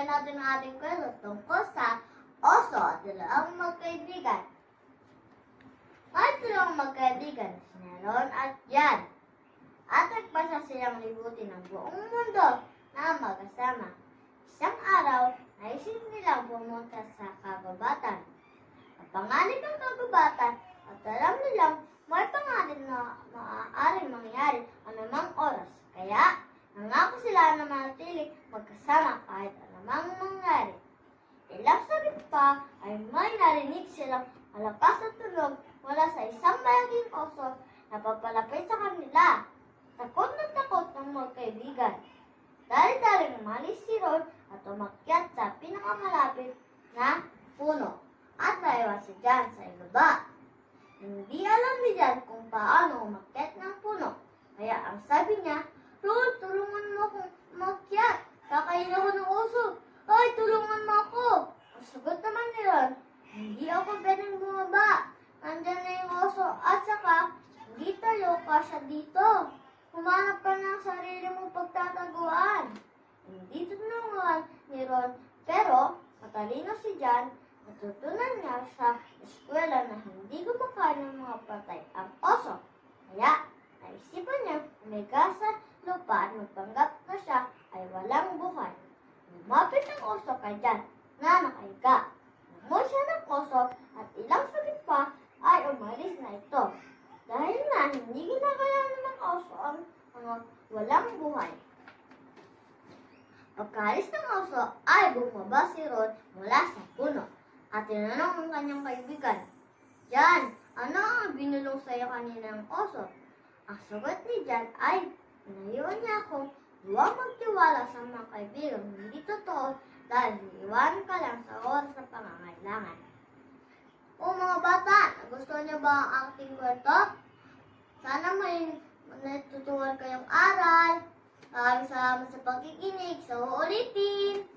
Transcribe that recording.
Pakinggan natin ang ating kwento tungkol sa oso at dalawang magkaibigan. May dalawang magkaibigan, si Neron at Jan. At nagpasa silang libutin ng buong mundo na magkasama. Isang araw, naisip nilang pumunta sa kagubatan. Napanganib ang kagubatan at alam nilang may panganib na maaaring mangyari anumang oras. Kaya, nangako sila na manatili magkasama kahit anumang mangyari. Ilang saglit pa ay may narinig silang malakas na tunog mula sa isang malaking oso na papalapit sa kanila. Takot ng magkaibigan. Dali-daling umalis si Ron at umakyat sa pinakamalapit na puno at naiwan si Jan sa ibaba. Hindi alam ni Jan kung paano umakyat ng puno. Kaya ang sabi niya, Ron, tulungan mo akong umakyat. Kakain ako ng oso. Ay, tulungan mo ako. Ang sagot naman ni Ron, hindi ako pwedeng bumaba. Nandyan na yung oso at saka, hindi tayo kasya dito. Humanap ka ng sarili mong pagtataguan. Hindi tulungan ni Ron, pero matalino si Jan. Natutunan niya sa eskwela na hindi kumakain ng mga patay ang oso. Kaya, naisipan niya umiga sa lupa at magpanggap na siya ay walang buhay. Lumapit ang oso kay Jan na nakahiga. Namoy siya ng oso at ilang saglit pa ay umalis na ito. Dahil na hindi ginagalaw ng oso ang mga walang buhay. Pagkalis ng oso ay bumaba si Ron mula sa puno at tinanong ang kanyang kaibigan, Jan, ano ang binulong sa iyo kanina ng oso? Ang sagot ni Jan ay, pinayuan niya akong huwag magtiwala sa mga kaibigan, hindi totoo dahil iiwan ka lang sa oras ng pangangailangan. O mga bata, nagustuhan niyo ba ang aking kwento? Sana may natutunan kayong aral. Maraming salamat sa pagkikinig. Sa uulitin!